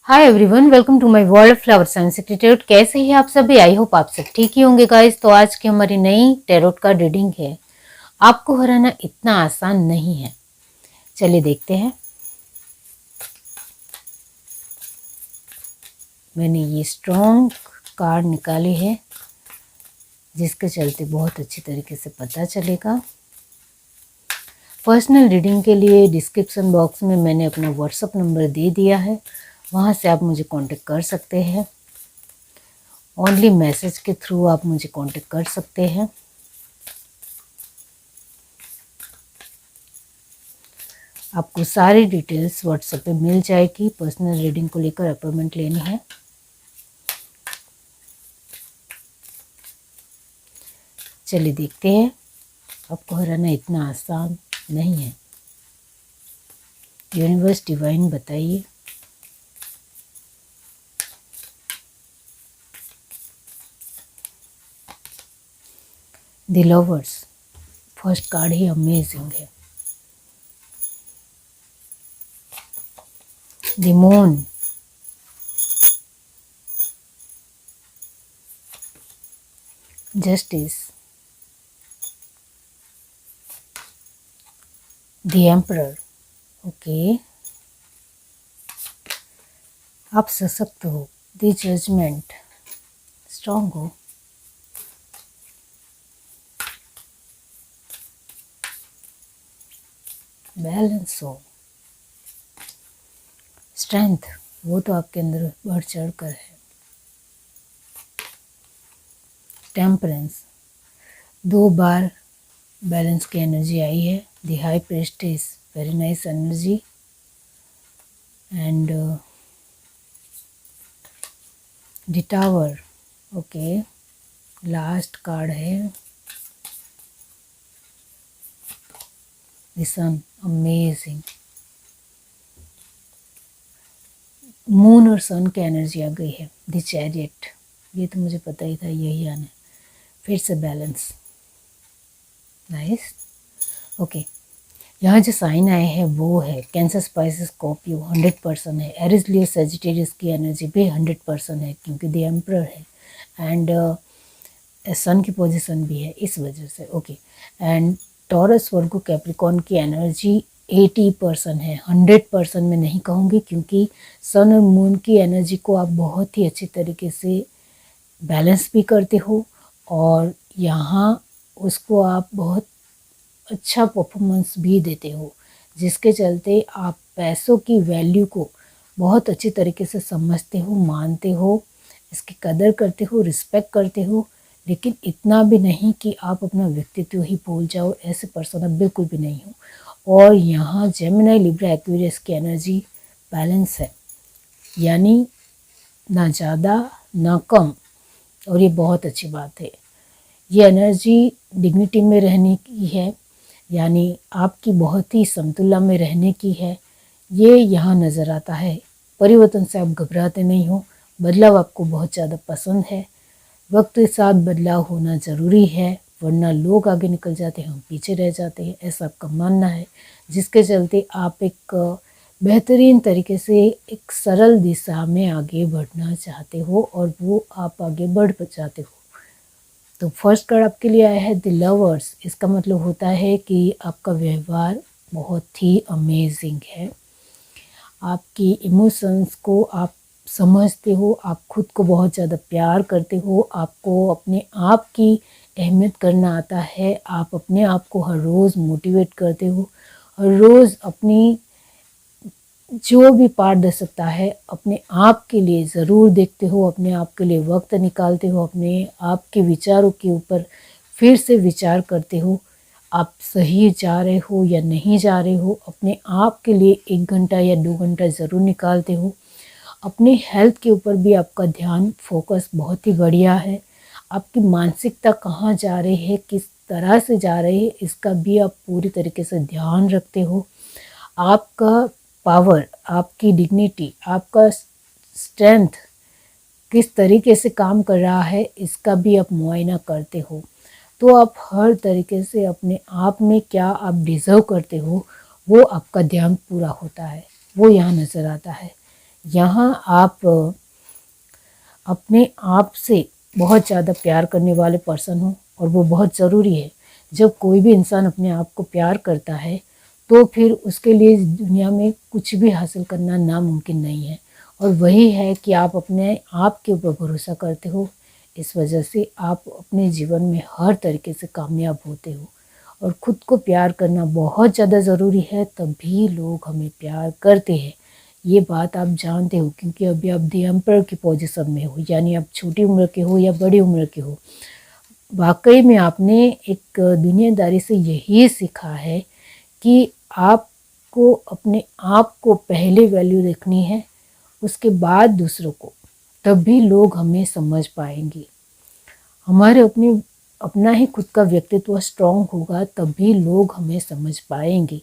Hi everyone, welcome to my world flowers and secretariat. कैसे हैं आप सभी? आई होप आप सब ठीक ही होंगे गाइस। तो आज की हमारी नई टैरोट कार्ड रीडिंग है। आपको हराना इतना आसान नहीं है। चलिए देखते हैं। मैंने ये स्ट्रॉन्ग कार्ड निकाली है जिसके चलते बहुत अच्छी तरीके से पता चलेगा। पर्सनल रीडिंग के लिए डिस्क्रिप्शन बॉक्स में मैंने अपना व्हाट्सएप नंबर दे दिया है, वहाँ से आप मुझे कांटेक्ट कर सकते हैं। ओनली मैसेज के थ्रू आप मुझे कांटेक्ट कर सकते हैं। आपको सारी डिटेल्स व्हाट्सएप पे मिल जाएगी। पर्सनल रीडिंग को लेकर अपॉइंटमेंट लेनी है। चलिए देखते हैं। आपको हराना इतना आसान नहीं है। यूनिवर्स डिवाइन बताइए। द लवर्स, फर्स्ट कार्ड ही अमेजिंग है। The moon, justice, the emperor. Okay, आप सशक्त हो। द जजमेंट, स्ट्रांग हो। बैलेंस हो। स्ट्रेंथ, वो तो आपके अंदर बढ़ चढ़ कर है। टेम्परेंस, 2 बार बैलेंस की एनर्जी आई है। The high priestess, very nice energy. And the tower. Okay, last card है। The sun, amazing. मून और सन की एनर्जी आ गई है। द चैरियट, ये तो मुझे पता ही था यही आने। फिर से बैलेंस, नाइस। ओके, यहाँ जो साइन आए हैं वो है कैंसर, स्पाइसिस, स्कॉर्पियो 100% है। एरिस, लियो, सजिटेरियस की एनर्जी भी 100% है क्योंकि द एम्परर है। एंड सन की पोजीशन भी है इस वजह से। Okay, and taurus, Virgo, Capricorn की एनर्जी 80% है। 100% में नहीं कहूँगी क्योंकि सन और मून की एनर्जी को आप बहुत ही अच्छी तरीके से बैलेंस भी करते हो और यहाँ उसको आप बहुत अच्छा परफॉर्मेंस भी देते हो, जिसके चलते आप पैसों की वैल्यू को बहुत अच्छी तरीके से समझते हो, मानते हो, इसकी कदर करते हो, रिस्पेक्ट करते हो। लेकिन इतना भी नहीं कि आप अपना व्यक्तित्व ही भूल जाओ, ऐसे पर्सन आप बिल्कुल भी नहीं हो। और यहाँ जेमिनी, लिब्रा, एक्वेरियस की एनर्जी बैलेंस है, यानी ना ज़्यादा ना कम। और ये बहुत अच्छी बात है। ये एनर्जी डिग्निटी में रहने की है, यानी आपकी बहुत ही समतुला में रहने की है। ये यहाँ नज़र आता है। परिवर्तन से आप घबराते नहीं हो। बदलाव आपको बहुत ज़्यादा पसंद है। वक्त के साथ बदलाव होना ज़रूरी है, वरना लोग आगे निकल जाते हैं, हम पीछे रह जाते हैं, ऐसा आपका मानना है। जिसके चलते आप एक बेहतरीन तरीके से एक सरल दिशा में आगे बढ़ना चाहते हो और वो आप आगे बढ़ जाते हो। तो फर्स्ट कार्ड आपके लिए आया है द लवर्स। इसका मतलब होता है कि आपका व्यवहार बहुत ही अमेजिंग है। आपकी इमोशंस को आप समझते हो, आप खुद को बहुत ज़्यादा प्यार करते हो, आपको अपने आप की अहमियत करना आता है। आप अपने आप को हर रोज़ मोटिवेट करते हो, हर रोज़ अपनी जो भी पार्ट दे सकता है अपने आप के लिए ज़रूर देखते हो, अपने आप के लिए वक्त निकालते हो, अपने आप के विचारों के ऊपर फिर से विचार करते हो। आप सही जा रहे हो या नहीं जा रहे हो, अपने आप के लिए 1 घंटा या 2 घंटा ज़रूर निकालते हो। अपनी हेल्थ के ऊपर भी आपका ध्यान फोकस बहुत ही बढ़िया है। आपकी मानसिकता कहाँ जा रही है, किस तरह से जा रही है, इसका भी आप पूरी तरीके से ध्यान रखते हो। आपका पावर, आपकी डिग्निटी, आपका स्ट्रेंथ किस तरीके से काम कर रहा है, इसका भी आप मुआयना करते हो। तो आप हर तरीके से अपने आप में क्या आप डिज़र्व करते हो, वो आपका ध्यान पूरा होता है, वो यहाँ नज़र आता है। यहाँ आप अपने आप से बहुत ज़्यादा प्यार करने वाले पर्सन हो, और वो बहुत ज़रूरी है। जब कोई भी इंसान अपने आप को प्यार करता है तो फिर उसके लिए दुनिया में कुछ भी हासिल करना नामुमकिन नहीं है। और वही है कि आप अपने आप के ऊपर भरोसा करते हो, इस वजह से आप अपने जीवन में हर तरीके से कामयाब होते हो। और ख़ुद को प्यार करना बहुत ज़्यादा ज़रूरी है, तभी लोग हमें प्यार करते हैं। ये बात आप जानते हो, क्योंकि अभी आप द एम्परर की पोजीशन में हो, यानी आप छोटी उम्र के हो या बड़ी उम्र के हो। वाकई में आपने एक दुनियादारी से यही सीखा है कि आपको अपने आप को पहले वैल्यू देखनी है, उसके बाद दूसरों को, तभी लोग हमें समझ पाएंगे। हमारे अपना ही खुद का व्यक्तित्व स्ट्रांग होगा, तभी लोग हमें समझ पाएंगे।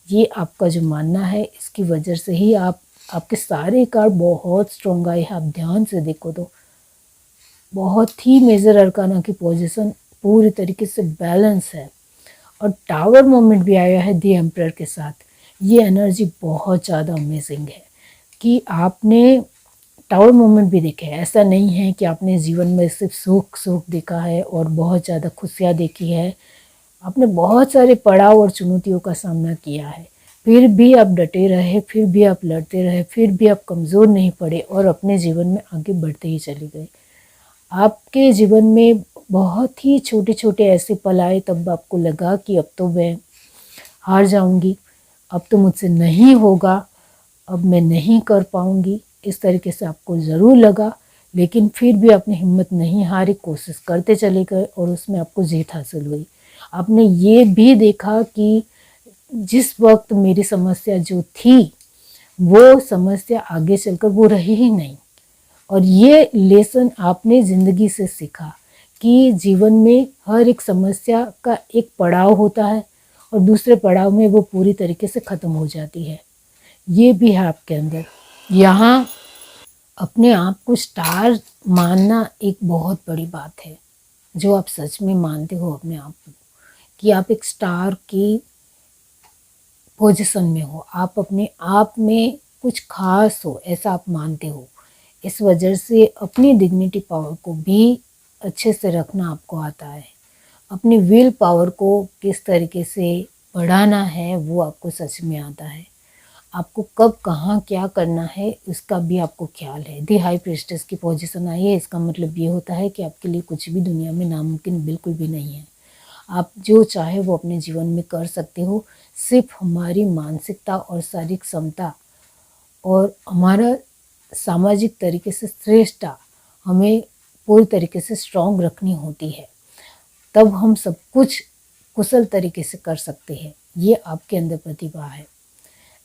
ये आपका जो मानना है, इसकी वजह से ही आपके सारे कार्ड बहुत स्ट्रांग आए हैं। आप ध्यान से देखो तो बहुत ही मेजर अरकाना की पोजीशन पूरी तरीके से बैलेंस है, और टावर मोमेंट भी आया है द एम्परर के साथ। ये एनर्जी बहुत ज़्यादा अमेजिंग है कि आपने टावर मोमेंट भी देखे हैं। ऐसा नहीं है कि आपने जीवन में सिर्फ सुख देखा है और बहुत ज़्यादा खुशियाँ देखी है। आपने बहुत सारे पड़ाव और चुनौतियों का सामना किया है, फिर भी आप डटे रहे, फिर भी आप लड़ते रहे, फिर भी आप कमज़ोर नहीं पड़े और अपने जीवन में आगे बढ़ते ही चले गए। आपके जीवन में बहुत ही छोटे छोटे ऐसे पल आए, तब आपको लगा कि अब तो मैं हार जाऊंगी, अब तो मुझसे नहीं होगा, अब मैं नहीं कर पाऊंगी। इस तरीके से आपको ज़रूर लगा, लेकिन फिर भी आपने हिम्मत नहीं हारी, कोशिश करते चले गए और उसमें आपको जीत हासिल हुई। आपने ये भी देखा कि जिस वक्त मेरी समस्या जो थी, वो समस्या आगे चलकर वो रही ही नहीं। और ये लेसन आपने ज़िंदगी से सीखा कि जीवन में हर एक समस्या का एक पड़ाव होता है और दूसरे पड़ाव में वो पूरी तरीके से ख़त्म हो जाती है। ये भी है आपके अंदर। यहाँ अपने आप को स्टार मानना एक बहुत बड़ी बात है, जो आप सच में मानते हो अपने आप को कि आप एक स्टार की पोजीशन में हो, आप अपने आप में कुछ खास हो, ऐसा आप मानते हो। इस वजह से अपनी डिग्निटी पावर को भी अच्छे से रखना आपको आता है। अपनी विल पावर को किस तरीके से बढ़ाना है वो आपको सच में आता है। आपको कब कहाँ क्या करना है इसका भी आपको ख्याल है। दी हाई प्रीस्टेस की पोजीशन आई है, इसका मतलब ये होता है कि आपके लिए कुछ भी दुनिया में नामुमकिन बिल्कुल भी नहीं है। आप जो चाहे वो अपने जीवन में कर सकते हो। सिर्फ हमारी मानसिकता और शारीरिक क्षमता और हमारा सामाजिक तरीके से श्रेष्ठता हमें पूरी तरीके से स्ट्रांग रखनी होती है, तब हम सब कुछ कुशल तरीके से कर सकते हैं। ये आपके अंदर प्रतिभा है।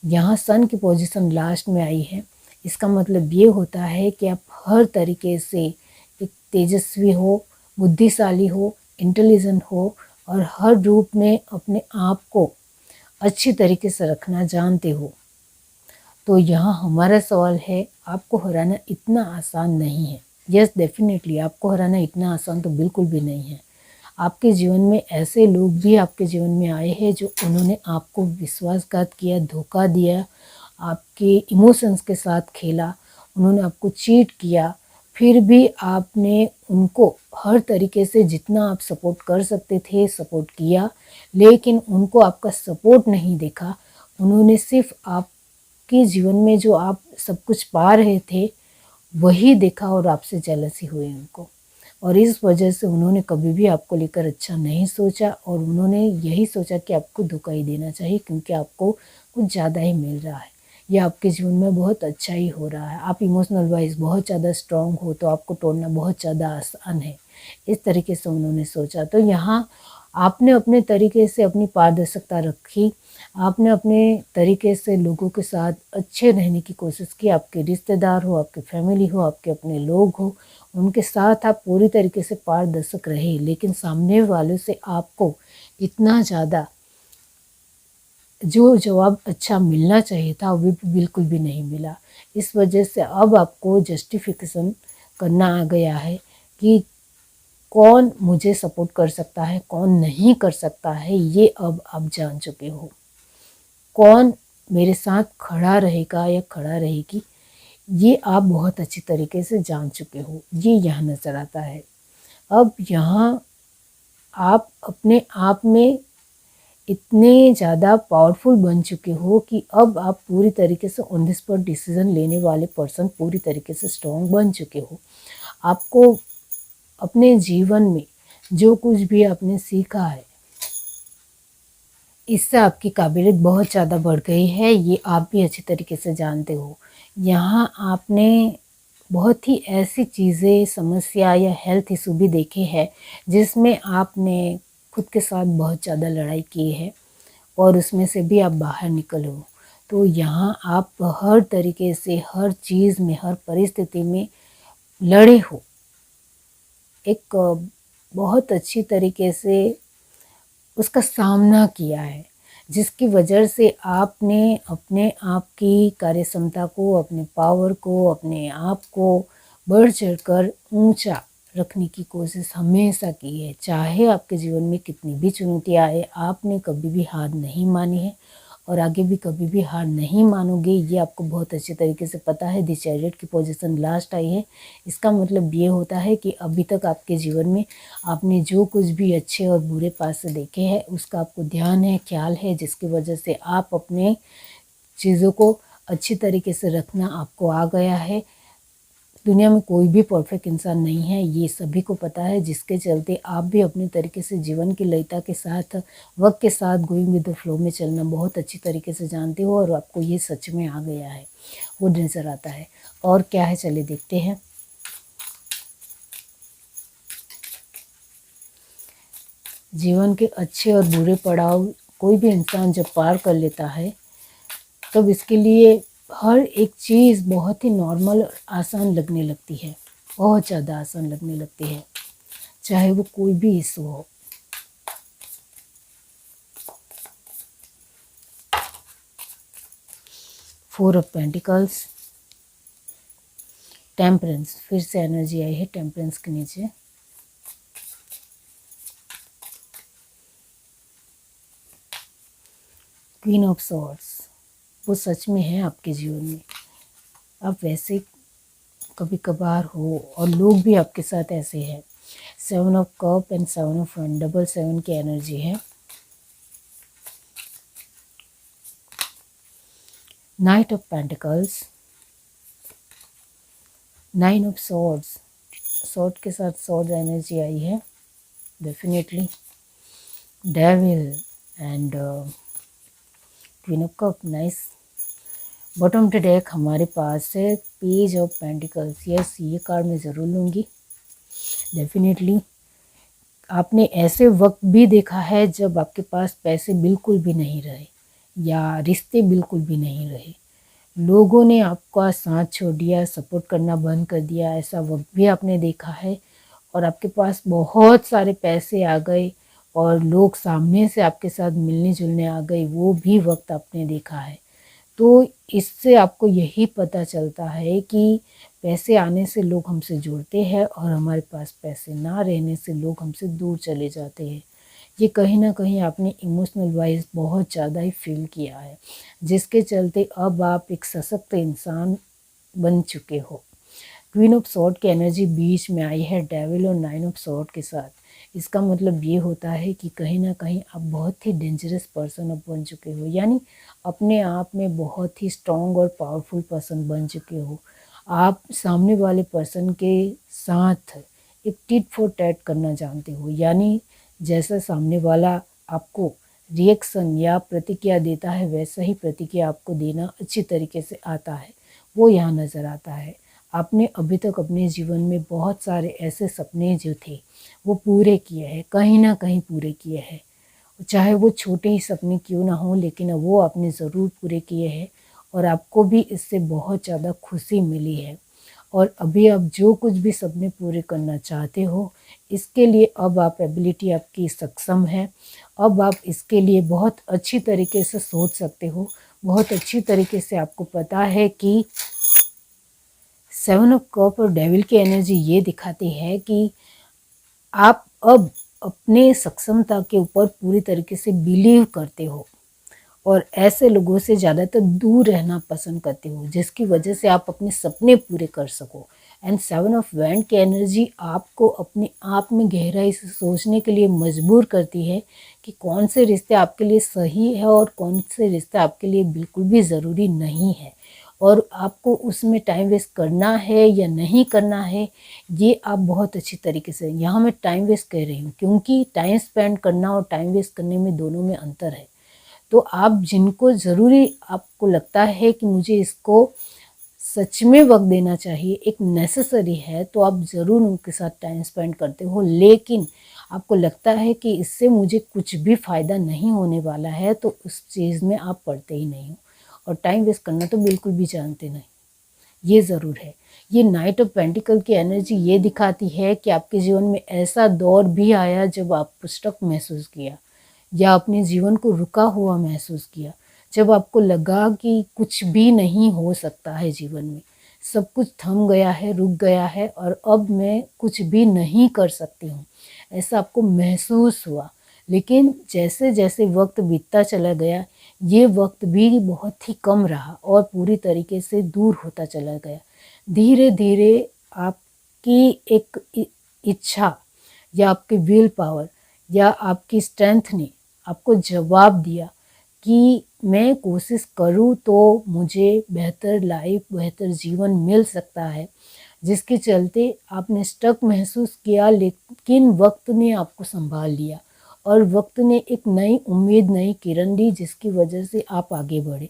यहाँ सन की पोजीशन लास्ट में आई है, इसका मतलब ये होता है कि आप हर तरीके से एक तेजस्वी हो, बुद्धिशाली हो, इंटेलिजेंट हो और हर रूप में अपने आप को अच्छी तरीके से रखना जानते हो। तो यहाँ हमारा सवाल है, आपको हराना इतना आसान नहीं है। यस, डेफिनेटली आपको हराना इतना आसान तो बिल्कुल भी नहीं है। आपके जीवन में ऐसे लोग भी आपके जीवन में आए हैं जो उन्होंने आपको विश्वासघात किया, धोखा दिया, आपके इमोशंस के साथ खेला, उन्होंने आपको चीट किया, फिर भी आपने उनको हर तरीके से जितना आप सपोर्ट कर सकते थे सपोर्ट किया, लेकिन उनको आपका सपोर्ट नहीं देखा। उन्होंने सिर्फ आपके जीवन में जो आप सब कुछ पा रहे थे वही देखा और आपसे जेलसी हुई उनको, और इस वजह से उन्होंने कभी भी आपको लेकर अच्छा नहीं सोचा और उन्होंने यही सोचा कि आपको धोखा ही देना चाहिए क्योंकि आपको कुछ ज़्यादा ही मिल रहा है या आपके जीवन में बहुत अच्छा ही हो रहा है। आप इमोशनल वाइज बहुत ज़्यादा स्ट्रांग हो तो आपको तोड़ना बहुत ज़्यादा आसान है, इस तरीके से उन्होंने सोचा। तो यहाँ आपने अपने तरीके से अपनी पारदर्शिता रखी, आपने अपने तरीके से लोगों के साथ अच्छे रहने की कोशिश की। आपके रिश्तेदार हो, आपके फैमिली हो, आपके अपने लोग हो, उनके साथ आप पूरी तरीके से पारदर्शक रहे, लेकिन सामने वालों से आपको इतना ज़्यादा जो जवाब अच्छा मिलना चाहिए था वो बिल्कुल भी नहीं मिला। इस वजह से अब आपको जस्टिफिकेशन करना आ गया है कि कौन मुझे सपोर्ट कर सकता है, कौन नहीं कर सकता है, ये अब आप जान चुके हो। कौन मेरे साथ खड़ा रहेगा या खड़ा रहेगी, ये आप बहुत अच्छी तरीके से जान चुके हो, ये यहाँ नज़र आता है। अब यहाँ आप अपने आप में इतने ज़्यादा पावरफुल बन चुके हो कि अब आप पूरी तरीके से ऑन द स्पॉट डिसीज़न लेने वाले पर्सन पूरी तरीके से स्ट्रॉन्ग बन चुके हो। आपको अपने जीवन में जो कुछ भी आपने सीखा है, इससे आपकी काबिलियत बहुत ज़्यादा बढ़ गई है, ये आप भी अच्छी तरीके से जानते हो। यहाँ आपने बहुत ही ऐसी चीज़ें, समस्या या हेल्थ इशू भी देखे हैं जिसमें आपने खुद के साथ बहुत ज़्यादा लड़ाई की है और उसमें से भी आप बाहर निकले हो। तो यहाँ आप हर तरीके से, हर चीज़ में, हर परिस्थिति में लड़े हो, एक बहुत अच्छी तरीके से उसका सामना किया है, जिसकी वजह से आपने अपने आप की कार्य क्षमता को, अपने पावर को, अपने आप को बढ़ चढ़कर ऊंचा रखने की कोशिश हमेशा की है। चाहे आपके जीवन में कितनी भी चुनौतियाँ आए, आपने कभी भी हार नहीं मानी है और आगे भी कभी भी हार नहीं मानोगे, ये आपको बहुत अच्छे तरीके से पता है। द चैरियट की पोजीशन लास्ट आई है, इसका मतलब ये होता है कि अभी तक आपके जीवन में आपने जो कुछ भी अच्छे और बुरे पास से देखे हैं उसका आपको ध्यान है, ख्याल है, जिसकी वजह से आप अपने चीज़ों को अच्छी तरीके से रखना आपको आ गया है। दुनिया में कोई भी परफेक्ट इंसान नहीं है, ये सभी को पता है, जिसके चलते आप भी अपने तरीके से जीवन की लयता के साथ, वक्त के साथ गोइंग विद द फ्लो में चलना बहुत अच्छी तरीके से जानते हो और आपको ये सच में आ गया है, वो नज़र आता है। और क्या है, चलिए देखते हैं। जीवन के अच्छे और बुरे पड़ाव कोई भी इंसान जब पार कर लेता है तब इसके लिए हर एक चीज़ बहुत ही नॉर्मल और आसान लगने लगती है, बहुत ज़्यादा आसान लगने लगती है, चाहे वो कोई भी इशू हो। फोर ऑफ पेंटिकल्स, टेम्परेंस, फिर से एनर्जी आई है टेम्परेंस के नीचे। क्वीन ऑफ सॉर्ड्स, वो सच में है आपके जीवन में। आप वैसे कभी कभार हो और लोग भी आपके साथ ऐसे हैं। Seven of cup and seven of wand, double seven की एनर्जी है। Knight of pentacles, nine of swords, sword के साथ सॉर्ड एनर्जी आई है definitely. Devil and queen of cup, nice. Bottom to deck हमारे पास है पेज ऑफ पेंटिकल्स। यस, ये कार्ड मैं ज़रूर लूँगी डेफिनेटली। आपने ऐसे वक्त भी देखा है जब आपके पास पैसे बिल्कुल भी नहीं रहे या रिश्ते बिल्कुल भी नहीं रहे, लोगों ने आपका साथ छोड़ दिया, सपोर्ट करना बंद कर दिया, ऐसा वक्त भी आपने देखा है। और आपके पास बहुत सारे पैसे आ गए और लोग सामने से आपके साथ मिलने जुलने आ गए, वो भी वक्त आपने देखा है। तो इससे आपको यही पता चलता है कि पैसे आने से लोग हमसे जुड़ते हैं और हमारे पास पैसे ना रहने से लोग हमसे दूर चले जाते हैं। ये कहीं ना कहीं आपने इमोशनल वाइज बहुत ज़्यादा ही फील किया है, जिसके चलते अब आप एक सशक्त इंसान बन चुके हो। क्वीन ऑफ सॉर्ड की एनर्जी बीच में आई है डेविल और नाइन ऑफ सॉर्ड के साथ। इसका मतलब ये होता है कि कहीं ना कहीं आप बहुत ही डेंजरस पर्सन अब बन चुके हो, यानी अपने आप में बहुत ही स्ट्रॉन्ग और पावरफुल पर्सन बन चुके हो। आप सामने वाले पर्सन के साथ एक टिट फॉर टैट करना जानते हो, यानी जैसा सामने वाला आपको रिएक्शन या प्रतिक्रिया देता है वैसा ही प्रतिक्रिया आपको देना अच्छी तरीके से आता है, वो यहाँ नज़र आता है। आपने अभी तक अपने जीवन में बहुत सारे ऐसे सपने जो थे वो पूरे किए हैं, कहीं ना कहीं पूरे किए हैं, चाहे वो छोटे ही सपने क्यों ना हो, लेकिन वो आपने ज़रूर पूरे किए हैं और आपको भी इससे बहुत ज़्यादा खुशी मिली है। और अभी आप जो कुछ भी सपने पूरे करना चाहते हो, इसके लिए अब आप एबिलिटी आपकी सक्षम है। अब आप इसके लिए बहुत अच्छी तरीके से सोच सकते हो, बहुत अच्छी तरीके से आपको पता है कि सेवन ऑफ कप और डेविल की एनर्जी ये दिखाती है कि आप अब अपने सक्षमता के ऊपर पूरी तरीके से बिलीव करते हो और ऐसे लोगों से ज़्यादातर दूर रहना पसंद करते हो, जिसकी वजह से आप अपने सपने पूरे कर सको। एंड 7 ऑफ वैंड की एनर्जी आपको अपने आप में गहराई से सोचने के लिए मजबूर करती है कि कौन से रिश्ते आपके लिए सही है और कौन से रिश्ते आपके लिए बिल्कुल भी ज़रूरी नहीं है, और आपको उसमें टाइम वेस्ट करना है या नहीं करना है, ये आप बहुत अच्छी तरीके से, यहाँ मैं टाइम वेस्ट कह रही हूँ क्योंकि टाइम स्पेंड करना और टाइम वेस्ट करने में दोनों में अंतर है। तो आप जिनको ज़रूरी आपको लगता है कि मुझे इसको सच में वक्त देना चाहिए, एक नेसेसरी है, तो आप ज़रूर उनके साथ टाइम स्पेंड करते हो। लेकिन आपको लगता है कि इससे मुझे कुछ भी फ़ायदा नहीं होने वाला है, तो उस चीज़ में आप पड़ते ही नहीं हो, और टाइम वेस्ट करना तो बिल्कुल भी जानते नहीं, ये ज़रूर है। ये नाइट ऑफ पेंटिकल की एनर्जी ये दिखाती है कि आपके जीवन में ऐसा दौर भी आया जब आप स्टक महसूस किया या अपने जीवन को रुका हुआ महसूस किया, जब आपको लगा कि कुछ भी नहीं हो सकता है जीवन में, सब कुछ थम गया है, रुक गया है और अब मैं कुछ भी नहीं कर सकती हूँ, ऐसा आपको महसूस हुआ। लेकिन जैसे जैसे वक्त बीतता चला गया, ये वक्त भी बहुत ही कम रहा और पूरी तरीके से दूर होता चला गया। धीरे धीरे आपकी एक इच्छा या आपकी विल पावर या आपकी स्ट्रेंथ ने आपको जवाब दिया कि मैं कोशिश करूँ तो मुझे बेहतर लाइफ, बेहतर जीवन मिल सकता है, जिसके चलते आपने स्टक महसूस किया, लेकिन वक्त ने आपको संभाल लिया और वक्त ने एक नई उम्मीद, नई किरण दी, जिसकी वजह से आप आगे बढ़े।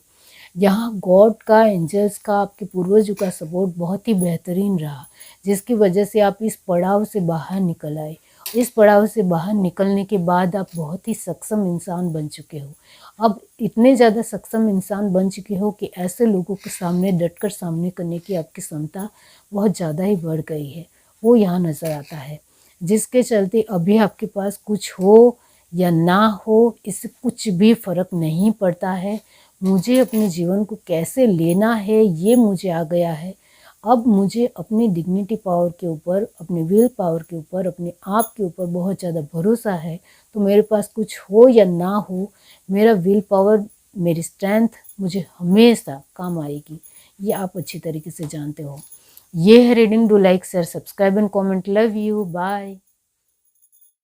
यहाँ गॉड का, एंजल्स का, आपके पूर्वजों का सपोर्ट बहुत ही बेहतरीन रहा, जिसकी वजह से आप इस पड़ाव से बाहर निकल आए। इस पड़ाव से बाहर निकलने के बाद आप बहुत ही सक्षम इंसान बन चुके हो। अब इतने ज़्यादा सक्षम इंसान बन चुके हो कि ऐसे लोगों के सामने डटकर सामने करने की आपकी क्षमता बहुत ज़्यादा ही बढ़ गई है, वो यहाँ नज़र आता है, जिसके चलते अभी आपके पास कुछ हो या ना हो, इससे कुछ भी फ़र्क नहीं पड़ता है। मुझे अपने जीवन को कैसे लेना है ये मुझे आ गया है। अब मुझे अपनी डिग्निटी पावर के ऊपर, अपने विल पावर के ऊपर, अपने आप के ऊपर बहुत ज़्यादा भरोसा है। तो मेरे पास कुछ हो या ना हो, मेरा विल पावर, मेरी स्ट्रेंथ मुझे हमेशा काम आएगी, ये आप अच्छी तरीके से जानते हो। ये है reading. Do like, share, subscribe and comment. Love you, bye.